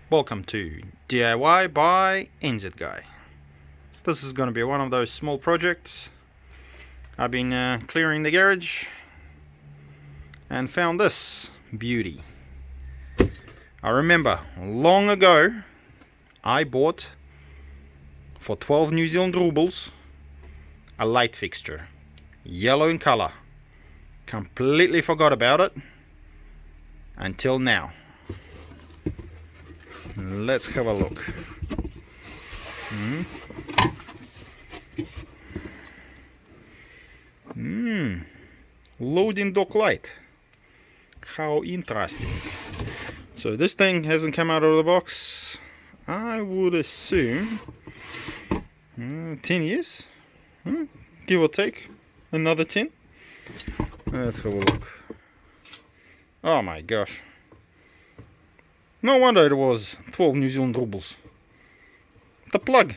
Welcome to DIY by NZ Guy. This is going to be one of those small projects. I've been clearing the garage and found this beauty. I remember long ago I bought for 12 New Zealand rubles a light fixture, yellow in color. Completely forgot about it until now. Let's have a look. Loading dock light. How interesting. So this thing hasn't come out of the box, I would assume 10 years, give or take another 10. Let's have a look. Oh my gosh. No wonder it was 12 New Zealand rubles. The plug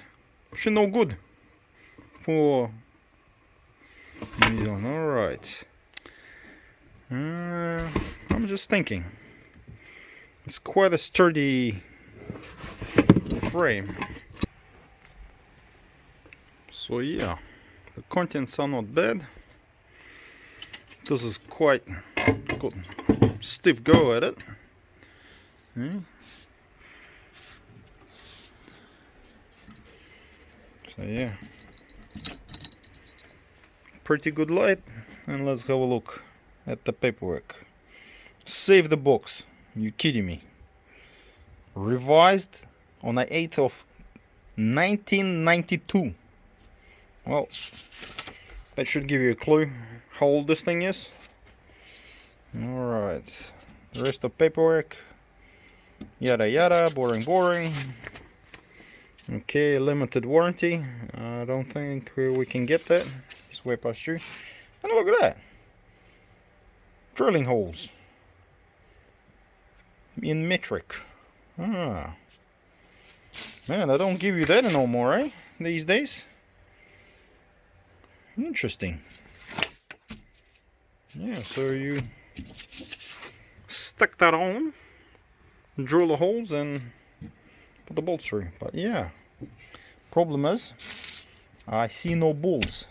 should no good for New Zealand. Alright. I'm just thinking. It's quite a sturdy frame. So yeah, the contents are not bad. This is quite good. Stiff go at it. So yeah, pretty good light. And let's have a look at the paperwork. Save the box. You kidding me? Revised on the 8th of 1992. Well, that should give you a clue how old this thing is. Alright, the rest of paperwork, yada yada, boring. Okay, limited warranty. I don't think we can get that. It's way past due. And look at that, drilling holes in metric. Man, I don't give you that no more, eh, these days. Interesting. Yeah, so you stick that on, drill the holes and put the bolts through. But yeah, problem is I see no bolts.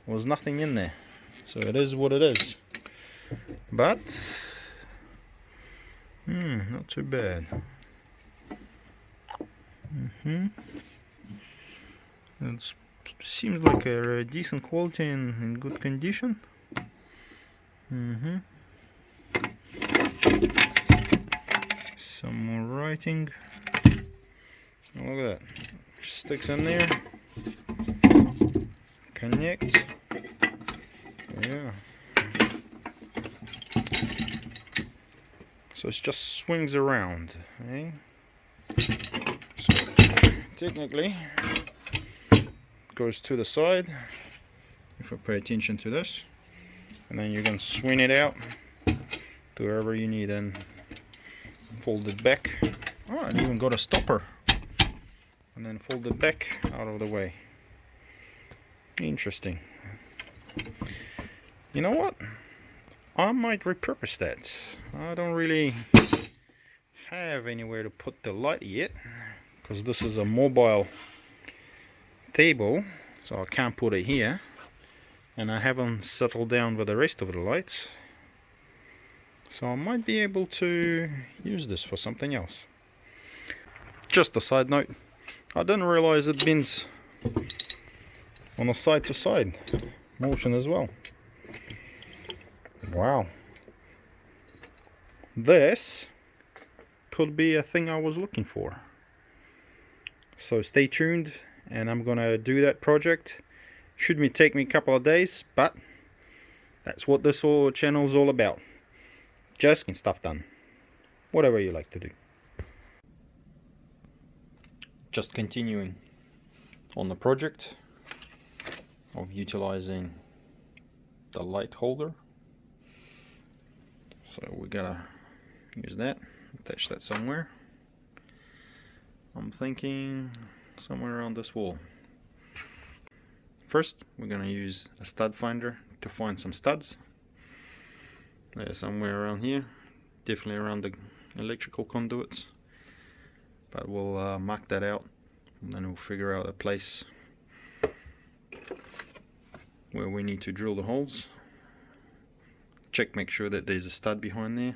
There was nothing in there, so it is what it is. But not too bad. It seems like a decent quality and in good condition. Some more writing. Oh, look at that. Sticks in there. Connects. Yeah. So it just swings around, eh? So technically it goes to the side if I pay attention to this, and then you can swing it out to wherever you need and fold it back. Oh, and even got a stopper, and then fold it back out of the way. Interesting. You know what? I might repurpose that. I don't really have anywhere to put the light yet, because this is a mobile table, so I can't put it here, and I haven't settled down with the rest of the lights. So I might be able to use this for something else. Just a side note, I didn't realize it bends on a side to side motion as well. Wow. This could be a thing I was looking for. So stay tuned, and I'm gonna do that project. Should take me a couple of days, but that's what this whole channel is all about. Just getting stuff done, whatever you like to do. Just continuing on the project of utilizing the light holder. So we gotta use that, attach that somewhere. I'm thinking somewhere around this wall. First, we're gonna use a stud finder to find some studs. They're somewhere around here, definitely around the electrical conduits. but we'll mark that out, and then we'll figure out a place where we need to drill the holes. Check, make sure that there's a stud behind there,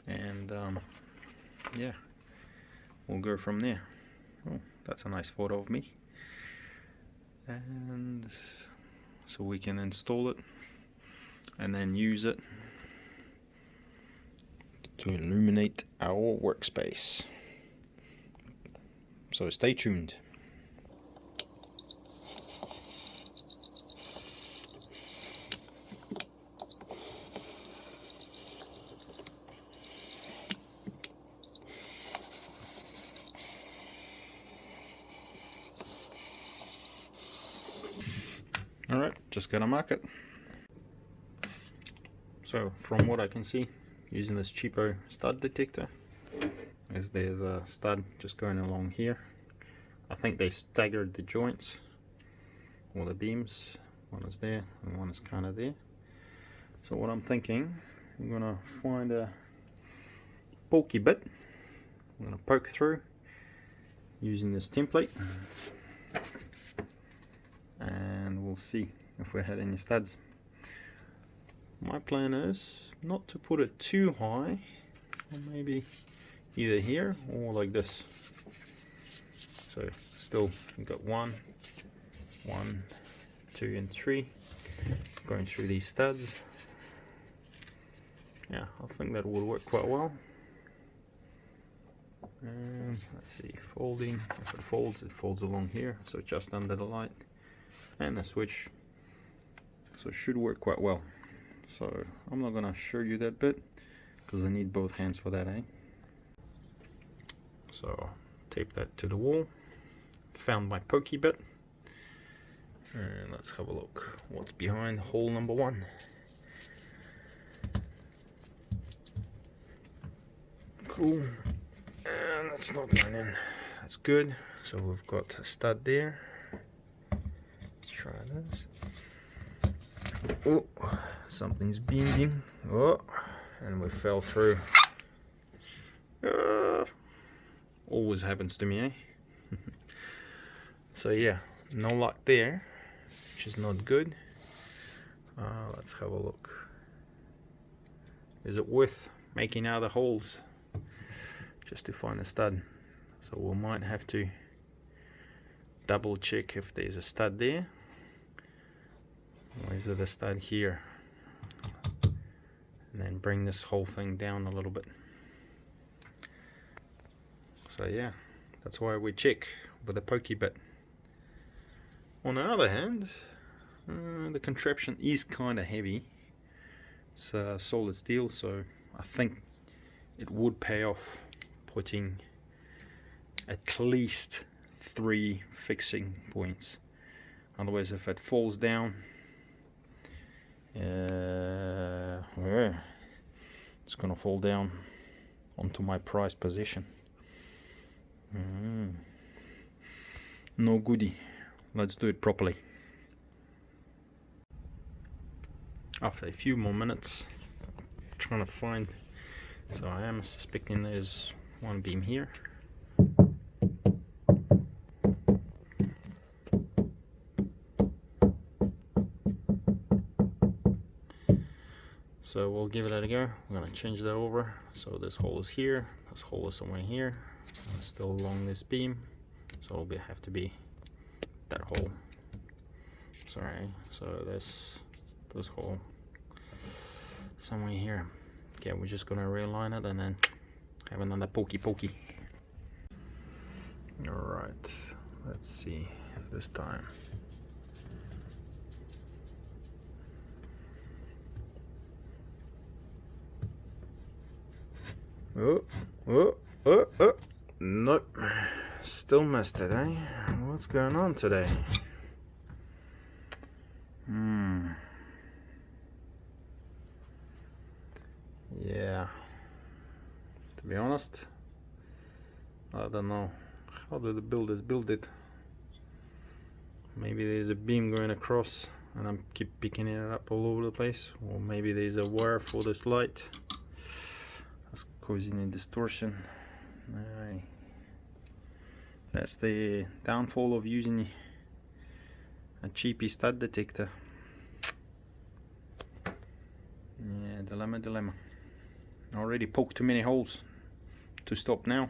and yeah, we'll go from there. Oh, that's a nice photo of me. And so we can install it and then use it to illuminate our workspace. So stay tuned. Alright, just gonna mark it. So from what I can see, using this cheapo stud detector, there's a stud just going along here. I think they staggered the joints or the beams. One is there and one is kind of there. So what I'm thinking, I'm gonna find a pokey bit. I'm gonna poke through using this template, and we'll see if we had any studs. My plan is not to put it too high, or maybe either here or like this. So still we've got 1, 2 and 3 going through these studs. Yeah, I think that will work quite well. And let's see, folding, if it folds along here, so just under the light, and the switch, so it should work quite well. So I'm not gonna show you that bit because I need both hands for that, eh? So tape that to the wall, found my pokey bit, and let's have a look what's behind hole number 1. Cool. And that's not going in. That's good. So we've got a stud there. Let's try this. Oh, something's bending. Oh, and we fell through. Always happens to me, eh? So yeah, no luck there, which is not good. Let's have a look. Is it worth making other holes just to find a stud? So we might have to double check if there's a stud there, or is it a stud here, and then bring this whole thing down a little bit. So yeah, that's why we check with a pokey bit. On the other hand, the contraption is kind of heavy. It's solid steel, so I think it would pay off putting at least 3 fixing points. Otherwise, if it falls down, it's gonna fall down onto my prized possession. No goodie. Let's do it properly. After a few more minutes trying to find, so I am suspecting there's one beam here. So we'll give it a go. I'm gonna change that over. So this hole is here, this hole is somewhere here, and still along this beam. So it'll have to be that hole. Sorry. So this hole somewhere here. Okay, we're just gonna realign it and then have another pokey. All right. Let's see this time. Oh, nope, still missed it, eh? What's going on today? Yeah, to be honest, I don't know. How did the builders build it? Maybe there's a beam going across and I'm keep picking it up all over the place, or maybe there's a wire for this light that's causing a distortion. That's the downfall of using a cheapy stud detector. Yeah, dilemma. I already poked too many holes to stop now.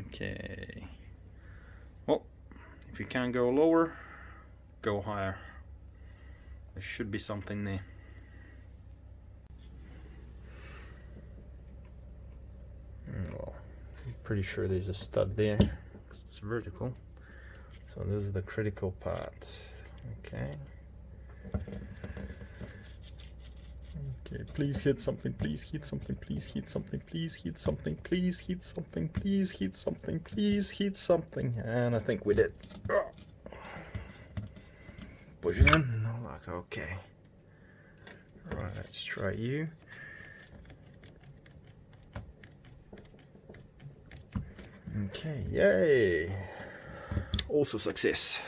Okay. Well, if you can't go lower, go higher. There should be something there. Well, I'm pretty sure there's a stud there because it's vertical. So this is the critical part. Okay. Okay, please hit something, please hit something, please hit something, please hit something, please hit something, please hit something, please hit something. And I think we did. Push it in. No luck. Okay. Alright, let's try you. Okay, yay! Also success.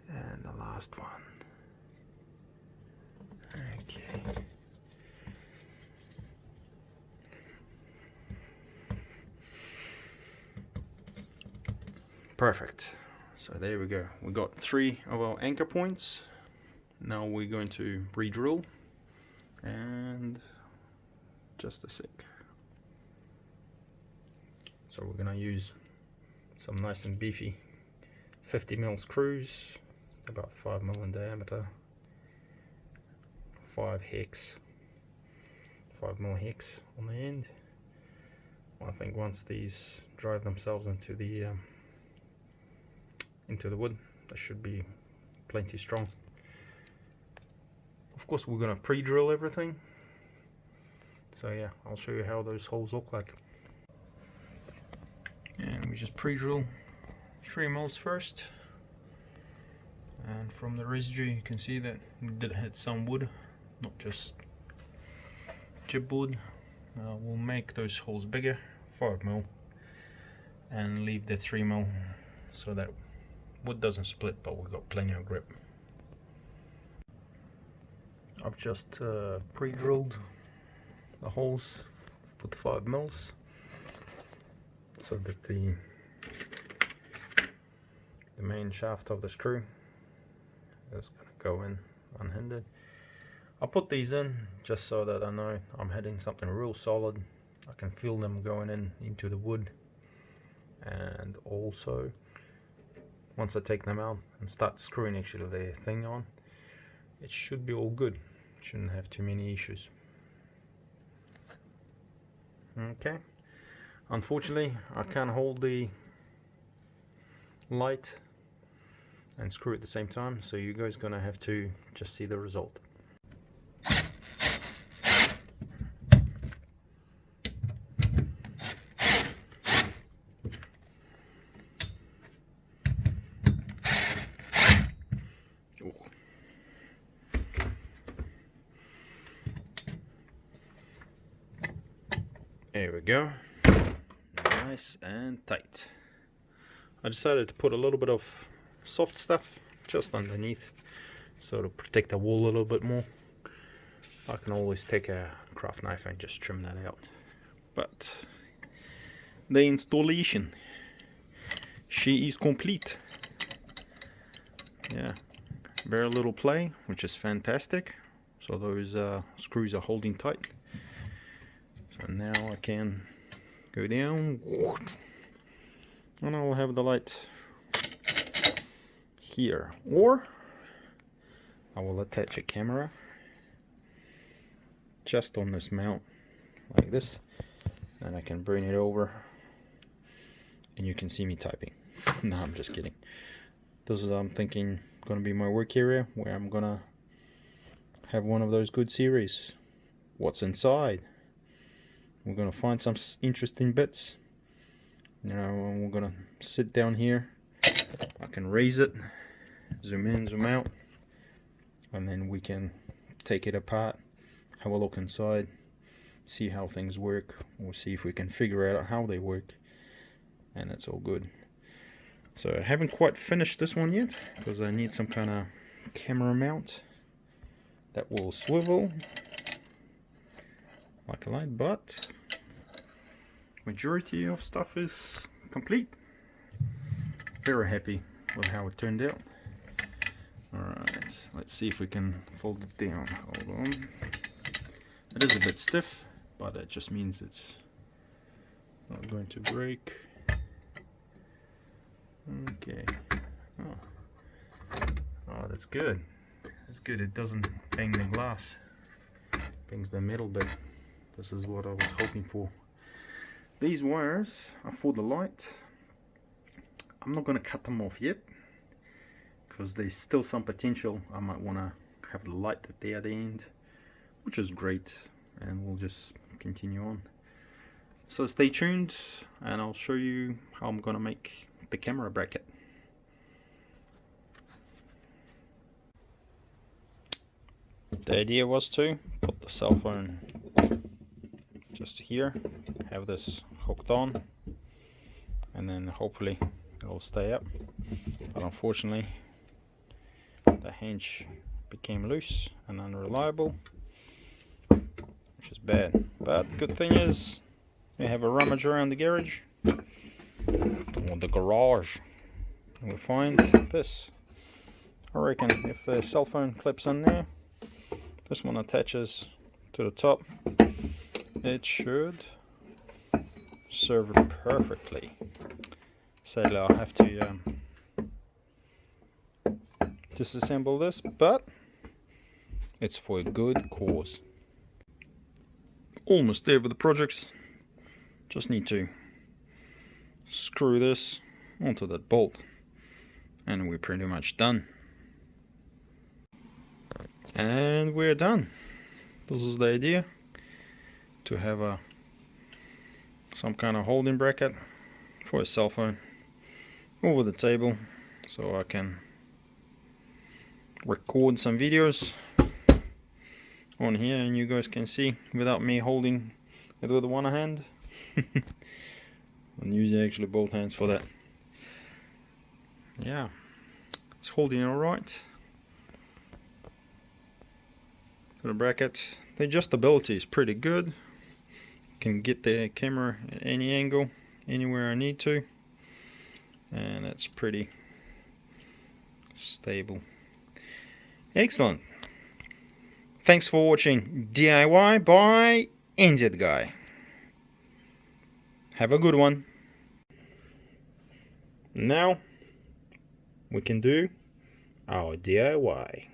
And the last one. Okay. Perfect. So there we go. We got 3 of our anchor points. Now we're going to re-drill. And just a sec. So we're going to use some nice and beefy 50mm screws, about 5mm in diameter, 5mm hex on the end. I think once these drive themselves into the wood, they should be plenty strong. Of course, we're going to pre-drill everything. So yeah, I'll show you how those holes look like. And we just pre-drill 3mm first, and from the residue you can see that we did hit some wood, not just chipboard. We'll make those holes bigger, 5mm, and leave the 3mm so that wood doesn't split, but we've got plenty of grip. I've just pre-drilled the holes with 5mm so that the main shaft of the screw is going to go in unhindered. I put these in just so that I know I'm hitting something real solid. I can feel them going into the wood, and also once I take them out and start screwing actually the thing on, it should be all good. Shouldn't have too many issues. Okay. Unfortunately, I can't hold the light and screw at the same time, so you guys gonna have to just see the result. There we go. Nice and tight. I decided to put a little bit of soft stuff just underneath so to protect the wall a little bit more. I can always take a craft knife and just trim that out. But the installation, she is complete. Yeah, very little play, which is fantastic. So those screws are holding tight. So now I can go down and I'll have the light here, or I will attach a camera just on this mount like this, and I can bring it over and you can see me typing. No, I'm just kidding. This is, I'm thinking, going to be my work area where I'm gonna have one of those good series. What's inside? We're gonna find some interesting bits. You know, and we're gonna sit down here. I can raise it, zoom in, zoom out, and then we can take it apart, have a look inside, see how things work, or see if we can figure out how they work, and that's all good. So I haven't quite finished this one yet because I need some kind of camera mount that will swivel like a light, but majority of stuff is complete. Very happy with how it turned out. Alright, let's see if we can fold it down. Hold on. It is a bit stiff, but that just means it's not going to break. Okay. Oh, that's good. That's good. It doesn't bang the glass. Bangs the metal bit. This is what I was hoping for. These wires are for the light. I'm not going to cut them off yet, because there's still some potential. I might want to have the light at the other end, which is great, and we'll just continue on. So stay tuned, and I'll show you how I'm going to make the camera bracket. The idea was to put the cell phone just here, have this hooked on, and then hopefully it'll stay up. But unfortunately the hinge became loose and unreliable, which is bad. But good thing is we have a rummage around the garage, or the garage, and we find this. I reckon if the cell phone clips in there, this one attaches to the top, it should serve it perfectly. Sadly I'll have to disassemble this, but it's for a good cause. Almost there with the projects. Just need to screw this onto that bolt and we're pretty much done. And we're done. This is the idea, to have some kind of holding bracket for a cell phone over the table, so I can record some videos on here and you guys can see without me holding it with one hand. I'm using actually both hands for that. Yeah, it's holding alright. So the bracket, the adjustability is pretty good. Can get the camera at any angle, anywhere I need to, and it's pretty stable. Excellent. Thanks for watching DIY by NZguy. Have a good one. Now we can do our DIY.